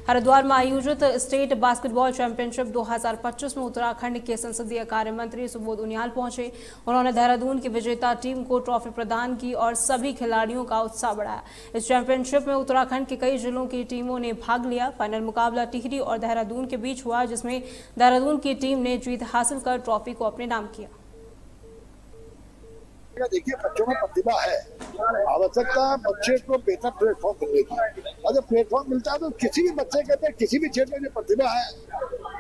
हरिद्वार में आयोजित state basketball championship 2025 में उत्तराखंड के संसदीय कार्य मंत्री सुबोध उनियाल पहुंचे। उन्होंने देहरादून की विजेता टीम को ट्रॉफी प्रदान की और सभी खिलाड़ियों का उत्साह बढ़ाया। इस चैंपियनशिप में उत्तराखंड के कई जिलों की टीमों ने भाग लिया। फाइनल मुकाबला टिहरी और देहरादून के बीच हुआ, जिसमें देहरादून की टीम ने जीत हासिल कर ट्रॉफी को अपने नाम किया। देखिए, बच्चों में प्रतिभा है, आवश्यकता है बच्चे को बेहतर प्लेटफॉर्म मिलने की, और जब प्लेटफॉर्म मिलता है तो किसी भी बच्चे कहते हैं किसी भी क्षेत्र में जो प्रतिभा है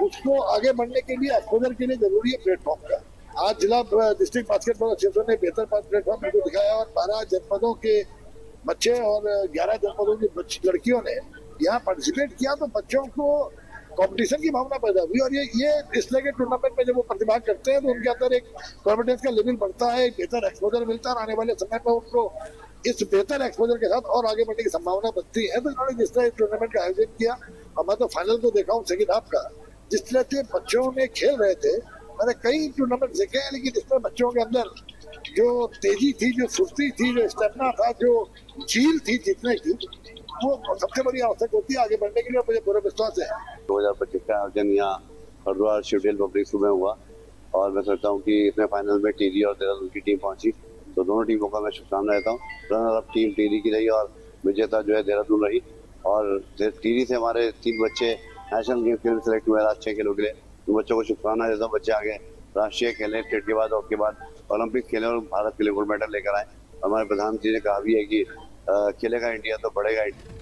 उसको आगे बढ़ने के लिए, एक्सपोजर के लिए जरूरी है प्लेटफॉर्म का। आज जिला डिस्ट्रिक्ट बास्केटबॉल एसोसिएशन ने बेहतर प्लेटफॉर्म को दिखाया और 12 जनपदों के बच्चे और 11 जनपदों की लड़कियों ने यहाँ पार्टिसिपेट किया, तो बच्चों को कंपटीशन की भावना पैदा हुई और ये इसलिए के टूर्नामेंट में जब वो प्रतिभाग करते हैं तो उनके अंदर एक कॉन्फिडेंस का लेवल बढ़ता है, एक बेहतर एक्सपोजर मिलता है और आने वाले समय में उनको इस बेहतर एक्सपोजर के साथ और आगे बढ़ने की संभावना बनती है। तो इन्होंने जिस तरह टूर्नामेंट का आयोजन किया, और मैं तो फाइनल को देखा हूँ सेकेंड हाफ का, जिस तरह से बच्चों में खेल रहे थे, मैंने कई टूर्नामेंट देखे हैं, लेकिन इस तरह बच्चों के अंदर जो तेजी थी, जो फुर्ती थी, जो स्टेमिना था, जो झील थी जीतने की, वो सबसे बड़ी आवश्यक होती है आगे बढ़ने के लिए। मुझे पूरा विश्वास है 2025 का आयोजन यहाँ हरिद्वार शिवटेल पब्लिक स्कूल में हुआ और मैं सोचता हूँ कि इसमें फाइनल में टिहरी और देहरादून की टीम पहुंची, तो दोनों टीमों का मैं शुभकामना देता हूँ। रनर अप टीम टिहरी की रही और विजेता जो है देहरादून रही, और टिहरी से हमारे 3 बच्चे नेशनल गेम के लिए सिलेक्ट हुए राष्ट्रीय 6 खेलों के लिए। तो बच्चों को शुभकामना देता हूँ, बच्चे आगे राष्ट्रीय खेलें, स्टेट के बाद और के बाद ओलंपिक खेलें और भारत के लिए गोल्ड मेडल लेकर आए। हमारे प्रधानमंत्री ने कहा भी है कि खेलेगा इंडिया तो बढ़ेगा इंडिया।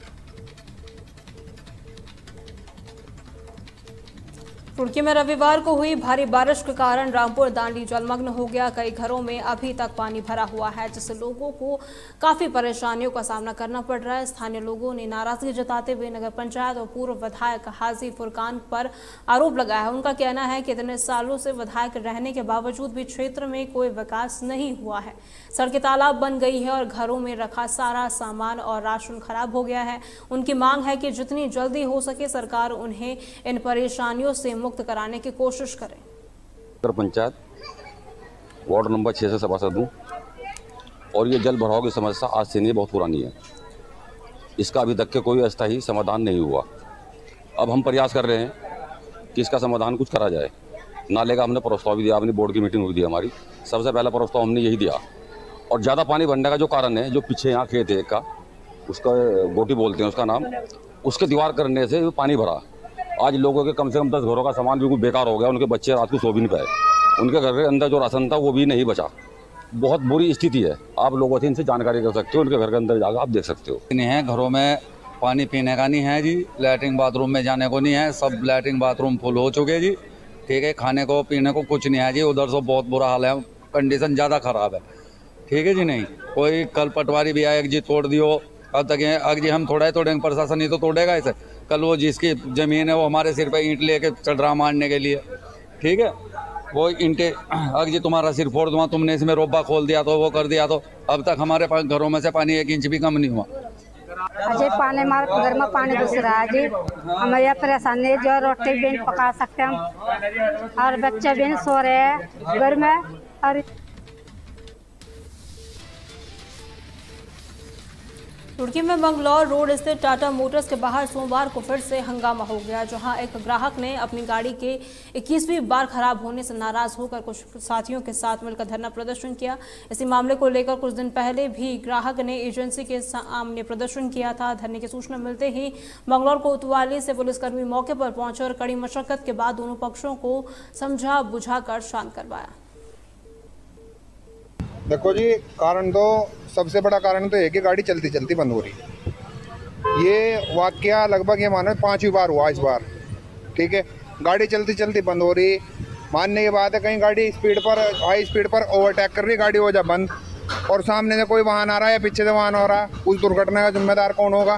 रुड़की में रविवार को हुई भारी बारिश के कारण रामपुर दांडी जलमग्न हो गया। कई घरों में अभी तक पानी भरा हुआ है, जिससे लोगों को काफी परेशानियों का सामना करना पड़ रहा है। स्थानीय लोगों ने नाराजगी जताते हुए नगर पंचायत और पूर्व विधायक हाजी फुरकान पर आरोप लगाया है। उनका कहना है कि इतने सालों से विधायक रहने के बावजूद भी क्षेत्र में कोई विकास नहीं हुआ है। सड़कें तालाब बन गई है और घरों में रखा सारा सामान और राशन खराब हो गया है। उनकी मांग है कि जितनी जल्दी हो सके सरकार उन्हें इन परेशानियों से मुक्त कराने की कोशिश करें। नगर पंचायत वार्ड नंबर 6 से सभासद हूँ और ये जल भराव की समस्या आज से नहीं, बहुत पुरानी है। इसका अभी तक के कोई अस्थायी समाधान नहीं हुआ। अब हम प्रयास कर रहे हैं कि इसका समाधान कुछ करा जाए। नाले का हमने प्रस्ताव भी दिया, अपनी बोर्ड की मीटिंग हुई थी हमारी, सबसे पहला प्रस्ताव हमने यही दिया। और ज़्यादा पानी भरने का जो कारण है, जो पीछे यहाँ खेत है एक का, उसका गोटी बोलते हैं उसका नाम, उसके दीवार करने से पानी भरा। आज लोगों के कम से कम 10 घरों का सामान बिल्कुल बेकार हो गया। उनके बच्चे रात को सो भी नहीं पाए। उनके घर के अंदर जो राशन था वो भी नहीं बचा। बहुत बुरी स्थिति है। आप लोगों से इनसे जानकारी कर सकते हो, उनके घर के अंदर जाकर आप देख सकते हो। नहीं है, घरों में पानी पीने का नहीं है जी, लैट्रिन बाथरूम में जाने को नहीं है, सब लैट्रिन बाथरूम फुल हो चुके जी। ठीक है, खाने को पीने को कुछ नहीं है जी। उधर से बहुत बुरा हाल है, कंडीशन ज़्यादा ख़राब है। ठीक है जी, नहीं कोई कल पटवारी भी आए जी तोड़ दियो, अब तक अगर जी हम थोड़ा ही तोड़ेंगे, प्रशासन नहीं तो तोड़ेगा इसे। कल वो जिसकी ज़मीन है वो हमारे सिर पे ईंट लेके चढ़ रहा मारने के लिए। ठीक है, वो ईंटें अगर जी तुम्हारा सिर फोड़ दूँगा, तुमने इसमें रोबा खोल दिया तो वो कर दिया, तो अब तक हमारे पास घरों में से पानी 1 इंच भी कम नहीं हुआ। अजय पानी हमारे घर में पानी घुस रहा है जी। हमें यह परेशानी है, जो रोटी भी नहीं पका सकते हम, और बच्चे भी नहीं सो रहे हैं घर में। और रुड़की में मंगलौर रोड स्थित टाटा मोटर्स के बाहर सोमवार को फिर से हंगामा हो गया, जहां एक ग्राहक ने अपनी गाड़ी के 21वीं बार खराब होने से नाराज होकर कुछ साथियों के साथ मिलकर धरना प्रदर्शन किया। इसी मामले को लेकर कुछ दिन पहले भी ग्राहक ने एजेंसी के सामने प्रदर्शन किया था। धरने की सूचना मिलते ही मंगलौर कोतवाली से पुलिसकर्मी मौके पर पहुंचे और कड़ी मशक्कत के बाद दोनों पक्षों को समझा बुझाकर शांत करवाया। देखो जी, कारण तो सबसे बड़ा कारण तो है कि गाड़ी चलती चलती बंद हो रही। ये वाकया लगभग ये मानो 5वीं बार हुआ इस बार। ठीक है, गाड़ी चलती चलती बंद हो रही। मानने की बात है, कहीं गाड़ी स्पीड पर, हाई स्पीड पर ओवरटेक कर रही, गाड़ी हो जा बंद, और सामने से कोई वाहन आ रहा है या पीछे से वाहन हो रहा है, उस दुर्घटना का जिम्मेदार कौन होगा?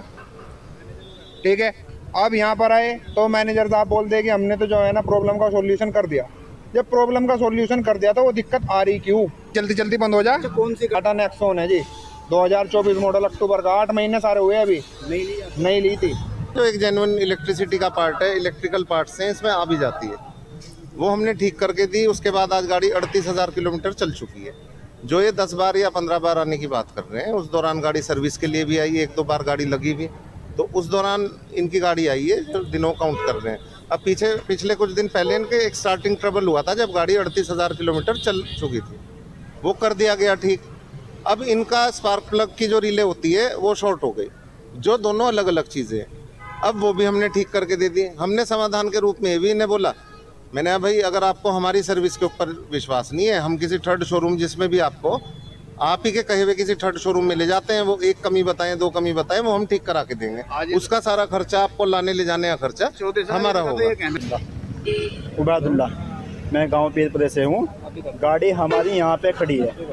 ठीक है, अब यहाँ पर आए तो मैनेजर साहब बोल दे कि हमने तो जो है ना प्रॉब्लम का सोल्यूशन कर दिया। जब प्रॉब्लम का सॉल्यूशन कर दिया तो वो दिक्कत आ रही क्यों? जल्दी जल्दी बंद हो जाए। अच्छा, कौन सी? टाटा नेक्सॉन है जी, 2024 मॉडल, अक्टूबर का, 8 महीने सारे हुए, अभी नहीं ली थी। जो एक जेन्युइन इलेक्ट्रिसिटी का पार्ट है, इलेक्ट्रिकल पार्ट्स हैं, इसमें आ भी जाती है, वो हमने ठीक करके दी। उसके बाद आज गाड़ी 38,000 किलोमीटर चल चुकी है। जो ये 10 बार या 15 बार आने की बात कर रहे हैं, उस दौरान गाड़ी सर्विस के लिए भी आई, 1-2 बार गाड़ी लगी भी। तो उस दौरान इनकी गाड़ी आई है जो दिनों काउंट कर रहे हैं। अब पिछले कुछ दिन पहले इनके एक स्टार्टिंग ट्रबल हुआ था जब गाड़ी 38,000 किलोमीटर चल चुकी थी, वो कर दिया गया ठीक। अब इनका स्पार्क प्लग की जो रिले होती है वो शॉर्ट हो गई, जो दोनों अलग अलग चीज़ें हैं। अब वो भी हमने ठीक करके दे दी। हमने समाधान के रूप में ये भी इन्हें बोला, मैंने कहा भाई अगर आपको हमारी सर्विस के ऊपर विश्वास नहीं है, हम किसी थर्ड शोरूम जिसमें भी आपको आप ही के कहे हुए किसी थर्ड शोरूम में ले जाते हैं, वो एक कमी बताएं 2 कमी बताएं, वो हम ठीक करा के देंगे। उसका सारा खर्चा आपको लाने ले जाने का खर्चा हमारा होगा। उबादुल्ला, मैं गांव पीरपुरे से हूँ। गाड़ी हमारी यहाँ पे खड़ी है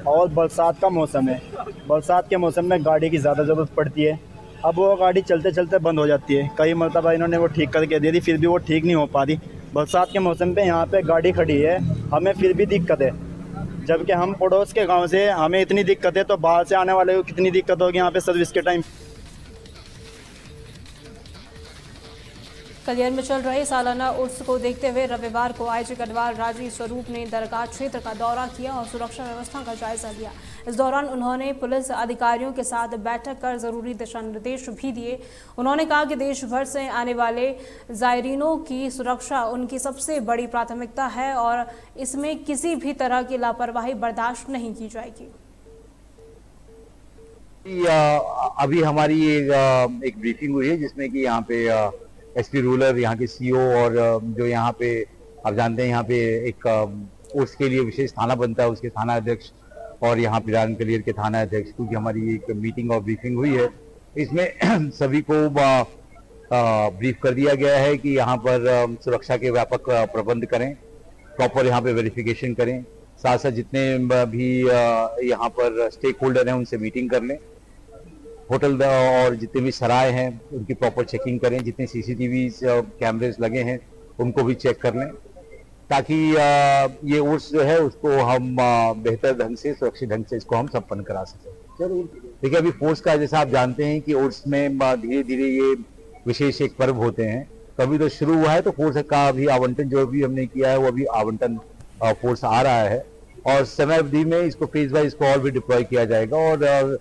और बरसात का मौसम है। बरसात के मौसम में गाड़ी की ज़्यादा ज़रूरत पड़ती है। अब वो गाड़ी चलते चलते बंद हो जाती है। कई मरतबा इन्होंने वो ठीक करके दे दी, फिर भी वो ठीक नहीं हो पा रही। बरसात के मौसम पे यहाँ पे गाड़ी खड़ी है, हमें फिर भी दिक्कत है, जबकि हम पड़ोस के गांव से हमें इतनी दिक्कत है, तो बाहर से आने वाले को कितनी दिक्कत होगी यहाँ पे सर्विस के टाइम। कलियर में चल रहे सालाना उर्स को देखते हुए रविवार को आईजी गढ़वाल राजीव स्वरूप ने दरगाह क्षेत्र का दौरा किया और सुरक्षा व्यवस्था का जायजा लिया। इस दौरान उन्होंने पुलिस अधिकारियों के साथ बैठक कर जरूरी दिशा निर्देश भी दिए। उन्होंने कहा कि देश भर से आने वाले जायरीनों की सुरक्षा उनकी सबसे बड़ी प्राथमिकता है और इसमें किसी भी तरह की लापरवाही बर्दाश्त नहीं की जाएगी। अभी हमारी एक ब्रीफिंग हुई है जिसमें कि यहाँ पे एसपी रूरल, यहाँ के सीओ और जो यहाँ पे आप जानते हैं यहाँ पे एक उसके लिए विशेष थाना बनता है, उसके थाना अध्यक्ष और यहाँ पिरान कलियर के थाना अध्यक्ष, क्योंकि हमारी एक मीटिंग और ब्रीफिंग हुई है। इसमें सभी को ब्रीफ कर दिया गया है कि यहाँ पर सुरक्षा के व्यापक प्रबंध करें, प्रॉपर यहाँ पे वेरिफिकेशन करें, साथ साथ जितने भी यहाँ पर स्टेक होल्डर हैं उनसे मीटिंग कर लें, होटल और जितने भी सराय हैं उनकी प्रॉपर चेकिंग करें, जितने सीसीटीवी कैमरेज लगे हैं उनको भी चेक कर लें, ताकि ये उर्स जो है उसको हम बेहतर ढंग से, सुरक्षित ढंग से इसको हम संपन्न करा सकें। देखिए अभी फोर्स का जैसा आप जानते हैं कि उर्स में धीरे धीरे ये विशेष एक पर्व होते हैं, कभी तो शुरू हुआ है तो फोर्स का भी आवंटन जो भी हमने किया है वो अभी आवंटन फोर्स आ रहा है और समय अवधि में इसको फेज वाइज इसको और भी डिप्लॉय किया जाएगा और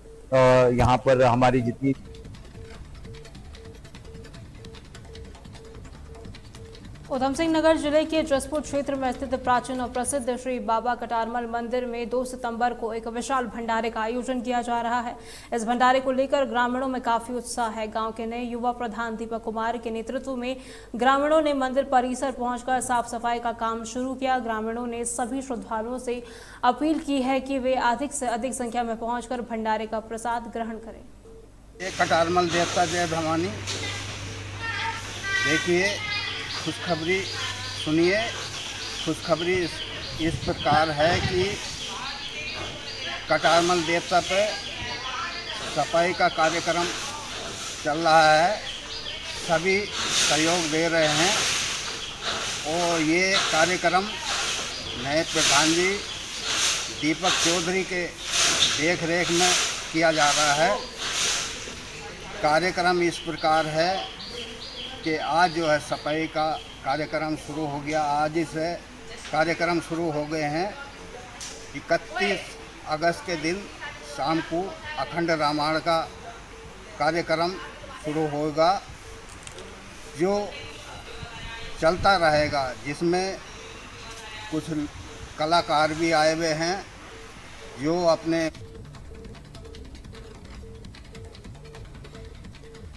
यहाँ पर हमारी जितनी उधम सिंह नगर जिले के जसपुर क्षेत्र में स्थित प्राचीन और प्रसिद्ध श्री बाबा कटारमल मंदिर में 2 सितंबर को एक विशाल भंडारे का आयोजन किया जा रहा है। इस भंडारे को लेकर ग्रामीणों में काफी उत्साह है। गांव के नए युवा प्रधान दीपक कुमार के नेतृत्व में ग्रामीणों ने मंदिर परिसर पहुंचकर साफ सफाई का काम शुरू किया। ग्रामीणों ने सभी श्रद्धालुओं से अपील की है कि वे अधिक से अधिक संख्या में पहुंचकर भंडारे का प्रसाद ग्रहण करें। कटारमल देवता जय भवानी, देखिए खुशखबरी सुनिए। खुशखबरी इस प्रकार है कि कटारमल देवता पे सफाई का कार्यक्रम चल रहा है, सभी सहयोग दे रहे हैं और ये कार्यक्रम नए प्रधान जी दीपक चौधरी के देख रेख में किया जा रहा है। कार्यक्रम इस प्रकार है कि आज जो है सफाई का कार्यक्रम शुरू हो गया। आज से कार्यक्रम शुरू हो गए हैं। 31 अगस्त के दिन शाम को अखंड रामायण का कार्यक्रम शुरू होगा जो चलता रहेगा, जिसमें कुछ कलाकार भी आए हुए हैं जो अपने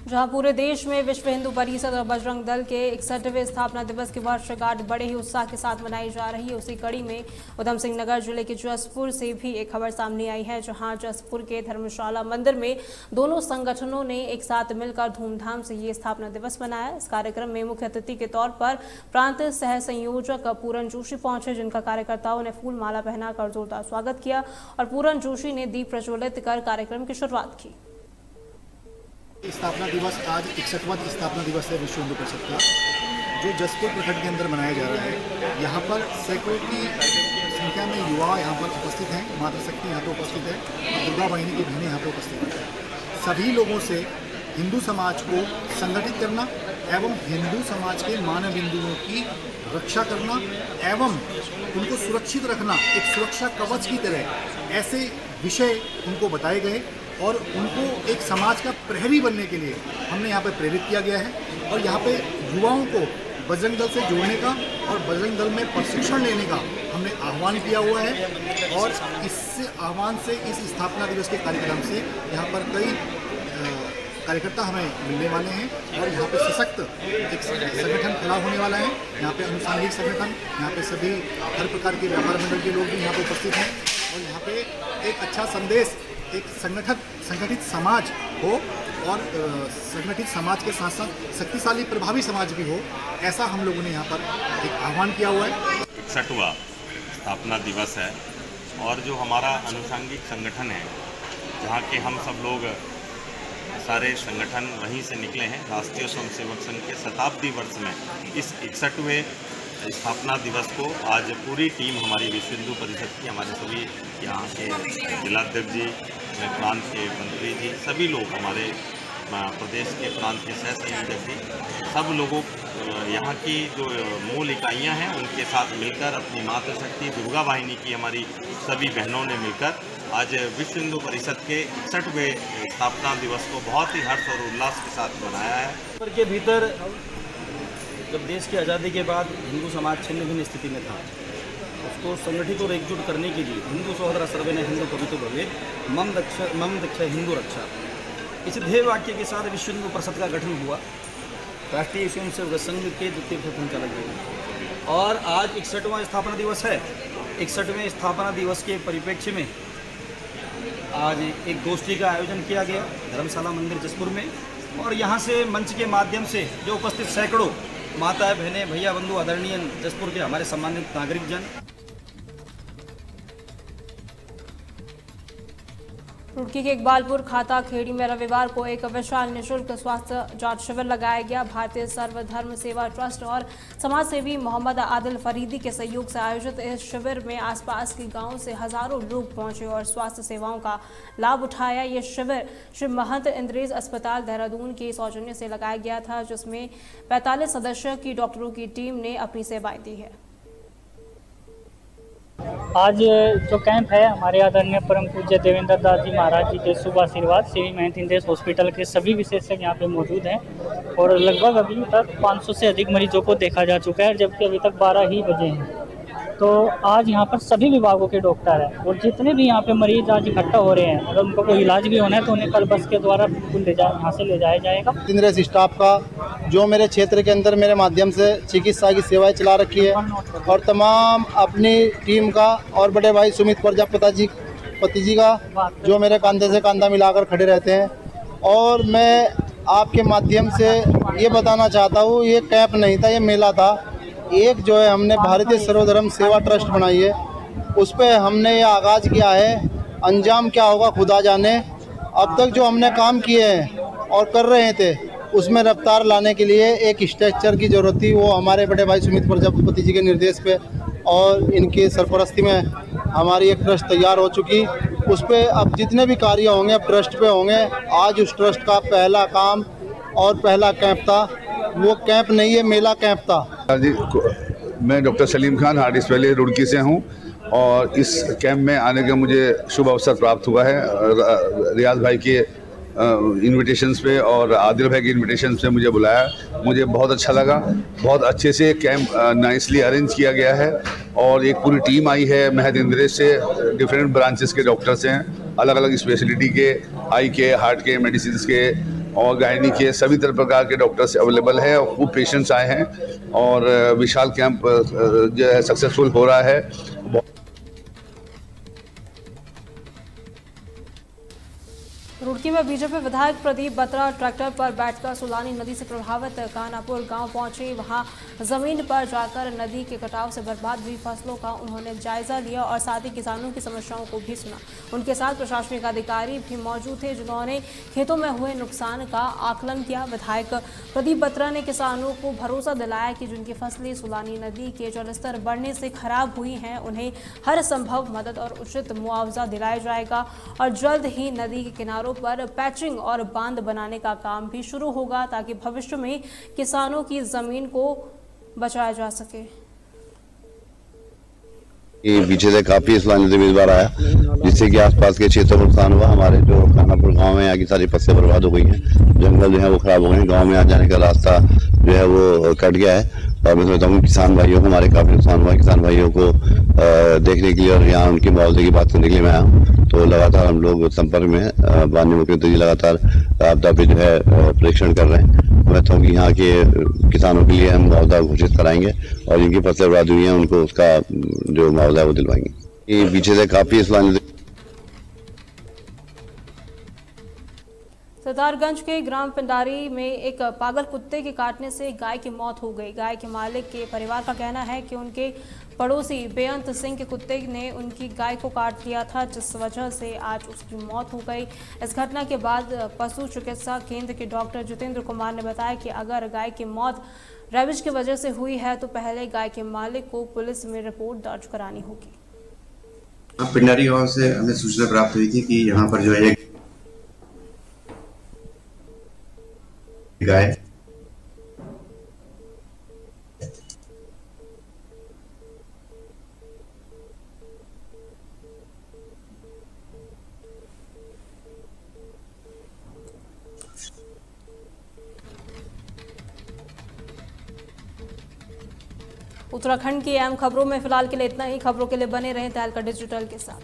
जहां पूरे देश में विश्व हिंदू परिषद और बजरंग दल के 61वें स्थापना दिवस की वर्षगांठ बड़े ही उत्साह के साथ मनाई जा रही है, उसी कड़ी में उधम सिंह नगर जिले के जसपुर से भी एक खबर सामने आई है, जहां जसपुर के धर्मशाला मंदिर में दोनों संगठनों ने एक साथ मिलकर धूमधाम से ये स्थापना दिवस मनाया। इस कार्यक्रम में मुख्य अतिथि के तौर पर प्रांत सह संयोजक पूरन जोशी पहुंचे, जिनका कार्यकर्ताओं ने फूल माला पहनाकर जोरदार स्वागत किया और पूरन जोशी ने दीप प्रज्वलित कर कार्यक्रम की शुरुआत की। स्थापना दिवस आज 61वां स्थापना दिवस है विश्व हिंदू परिषद का, जो जसपुर प्रखंड के अंदर मनाया जा रहा है। यहाँ पर सैकड़ों की संख्या में युवा यहाँ पर उपस्थित हैं, मातृशक्ति यहाँ पर उपस्थित है और दुर्गा वाहिनी की बहनें यहाँ पर उपस्थित हैं। सभी लोगों से हिंदू समाज को संगठित करना एवं हिंदू समाज के मानव बिंदुओं की रक्षा करना एवं उनको सुरक्षित रखना, एक सुरक्षा कवच की तरह ऐसे विषय उनको बताए गए और उनको एक समाज का प्रहरी बनने के लिए हमने यहाँ पर प्रेरित किया गया है। और यहाँ पे युवाओं को बजरंग दल से जोड़ने का और बजरंग दल में प्रशिक्षण लेने का हमने आह्वान किया हुआ है। और इससे आह्वान से इस स्थापना दिवस के कार्यक्रम से यहाँ पर कई कार्यकर्ता हमें मिलने वाले हैं और यहाँ पे सशक्त एक संगठन खड़ा होने वाला है। यहाँ पे अनुसांगिक संगठन, यहाँ पे सभी हर प्रकार के व्यापार मंडल के लोग भी यहाँ पे उपस्थित हैं और यहाँ पे एक अच्छा संदेश, एक संगठित समाज हो और संगठित समाज के साथ साथ शक्तिशाली प्रभावी समाज भी हो, ऐसा हम लोगों ने यहाँ पर एक आह्वान किया हुआ है। 61वां स्थापना दिवस है और जो हमारा अनुषंगिक संगठन है, जहाँ के हम सब लोग सारे संगठन वहीं से निकले हैं, राष्ट्रीय स्वयंसेवक संघ के शताब्दी वर्ष में इस 61वें स्थापना दिवस को आज पूरी टीम हमारी विश्व हिंदू परिषद की, हमारे सभी यहाँ के जिलाध्यक्ष जी, प्रांत के मंत्री जी, सभी लोग हमारे प्रदेश के प्रांत के सह संयोजक जी, सब लोगों यहाँ की जो मूल इकाइयाँ हैं उनके साथ मिलकर अपनी मातृशक्ति दुर्गा वाहिनी की हमारी सभी बहनों ने मिलकर आज विश्व हिंदू परिषद के 61वें स्थापना दिवस को बहुत ही हर्ष और उल्लास के साथ मनाया है। के भीतर जब देश की आज़ादी के बाद हिंदू समाज छिन्न भिन्न स्थिति में था, उसको संगठित और एकजुट करने के लिए हिंदू सहोदरा सर्वे ने हिंदू कवितो भवे मम दक्ष हिंदू रक्षा, इस ध्येय वाक्य के साथ विश्व हिंदू परिषद का गठन हुआ। राष्ट्रीय स्वयंसेवक संघ के द्वितीय संचालक हैं और आज 61वां स्थापना दिवस है। 61वें स्थापना दिवस के परिप्रेक्ष्य में आज एक गोष्ठी का आयोजन किया गया धर्मशाला मंदिर जसपुर में और यहाँ से मंच के माध्यम से जो उपस्थित सैकड़ों माताएं, बहनें, भैया, बंधु, आदरणीय जसपुर के हमारे सम्मानित नागरिक जन। रुड़की के इकबालपुर खाता खेड़ी में रविवार को एक विशाल निःशुल्क स्वास्थ्य जांच शिविर लगाया गया। भारतीय सर्वधर्म सेवा ट्रस्ट और समाज सेवी मोहम्मद आदिल फरीदी के सहयोग से आयोजित इस शिविर में आसपास के गांवों से हजारों लोग पहुंचे और स्वास्थ्य सेवाओं का लाभ उठाया। ये शिविर श्री महंत इंद्रेज अस्पताल देहरादून के सौजन्य से लगाया गया था, जिसमें 45 सदस्यों की डॉक्टरों की टीम ने अपनी सेवाएं दी है। आज जो कैंप है हमारे आदरणीय परम पूज्य देवेंद्र दास जी महाराज जी के शुभ आशीर्वाद श्री महंत इंद्रेज हॉस्पिटल के सभी विशेषज्ञ यहाँ पे मौजूद हैं और लगभग अभी तक 500 से अधिक मरीजों को देखा जा चुका है, जबकि अभी तक 12 ही बजे हैं। तो आज यहाँ पर सभी विभागों के डॉक्टर हैं और जितने भी यहाँ पे मरीज आज इकट्ठा हो रहे हैं, अगर उनको कोई इलाज भी होना है तो उन्हें कल बस के द्वारा बिल्कुल यहाँ से ले जाया जाएगा। इंद्रेज स्टाफ का जो मेरे क्षेत्र के अंदर मेरे माध्यम से चिकित्सा की सेवाएं चला रखी है और तमाम अपनी टीम का और बड़े भाई सुमित प्रजापति जी का जो मेरे कंधे से कंधा मिलाकर खड़े रहते हैं। और मैं आपके माध्यम से ये बताना चाहता हूँ, ये कैंप नहीं था, ये मेला था। एक जो है हमने भारतीय सर्वधर्म सेवा ट्रस्ट बनाई है, उस पर हमने ये आगाज़ किया है। अंजाम क्या होगा खुदा जाने। अब तक जो हमने काम किए हैं और कर रहे थे उसमें रफ्तार लाने के लिए एक स्ट्रक्चर की ज़रूरत थी। वो हमारे बड़े भाई सुमित प्रजापति जी के निर्देश पे और इनकी सरपरस्ती में हमारी एक ट्रस्ट तैयार हो चुकी। उस पर अब जितने भी कार्य होंगे अब ट्रस्ट पे होंगे। आज उस ट्रस्ट का पहला काम और पहला कैंप था, वो कैंप नहीं है, मेला कैंप था। जी, मैं doctor Salim Khan Hardee's valley Roorkee से हूँ और इस कैंप में आने का मुझे शुभ अवसर प्राप्त हुआ है। रियाज भाई के इनविटेशंस पे और आदिल भाई के इनविटेशंस पे मुझे बुलाया, मुझे बहुत अच्छा लगा। बहुत अच्छे से कैंप नाइसली अरेंज किया गया है और एक पूरी टीम आई है महंत इंद्रेज से। डिफरेंट ब्रांचेस के डॉक्टर्स हैं, अलग अलग स्पेशलिटी के, आई के, हार्ट के, मेडिसिन के और गायनी के, सभी तरह प्रकार के डॉक्टर्स अवेलेबल है और खूब पेशेंट्स आए हैं और विशाल कैंप जो है सक्सेसफुल हो रहा है। रुड़की में बीजेपी विधायक प्रदीप बत्रा ट्रैक्टर पर बैठकर सुलानी नदी से प्रभावित कानापुर गांव पहुंचे। वहां जमीन पर जाकर नदी के कटाव से बर्बाद हुई फसलों का उन्होंने जायजा लिया और साथ ही किसानों की समस्याओं को भी सुना। उनके साथ प्रशासनिक अधिकारी भी मौजूद थे जिन्होंने खेतों में हुए नुकसान का आकलन किया। विधायक प्रदीप बत्रा ने किसानों को भरोसा दिलाया कि जिनकी फसलें सुलानी नदी के जलस्तर बढ़ने से खराब हुई हैं उन्हें हर संभव मदद और उचित मुआवजा दिलाया जाएगा और जल्द ही नदी के किनारों पर पैचिंग और बांध बनाने का काम भी शुरू होगा ताकि भविष्य में किसानों की जमीन को बचाया जा सके। पीछे से काफी इस लाइन से बार आया, जिससे कि आसपास के क्षेत्रों को नुकसान हुआ। हमारे जो खानापुर गांव है, यहाँ की सारी फसलें बर्बाद हो गई हैं, जंगल जो है वो खराब हो गए हैं, गांव में आ जाने का रास्ता जो है वो कट गया है। और मैं समझता हूँ किसान भाइयों को हमारे काफी नुकसान हुआ है। किसान भाइयों को देखने के लिए और यहाँ उनकी मुआवजे की बात करने के लिए मैं आया हूँ। तो लगातार हम लोग संपर्क में हैं। माननीय मुख्यमंत्री जी लगातार आपदा पे जो है परीक्षण कर रहे हैं। मैं कहता हूँ कि यहाँ के किसानों के लिए हम मुआवजा घोषित कराएंगे और जिनकी फसलें बर्बाद हुई हैं उनको उसका जो मुआवजा है वो दिलवाएंगे। पीछे से काफी इस लाइन सरदारगंज के ग्राम पिंडारी में एक पागल कुत्ते के काटने से गाय की मौत हो गई। गाय के मालिक के परिवार का कहना है कि उनके पड़ोसी बेअंत सिंह के कुत्ते ने उनकी गाय को काट लिया था, जिस वजह से आज उसकी मौत हो गई। इस घटना के बाद पशु चिकित्सा केंद्र के डॉक्टर जितेंद्र कुमार ने बताया कि अगर गाय की मौत रेबिज की वजह से हुई है तो पहले गाय के मालिक को पुलिस में रिपोर्ट दर्ज करानी होगी। पिंडारी गांव से हमें सूचना प्राप्त हुई थी कि यहाँ पर जो है गाय उत्तराखंड की अहम खबरों में फिलहाल के लिए इतना ही। खबरों के लिए बने रहें तहलका डिजिटल के साथ।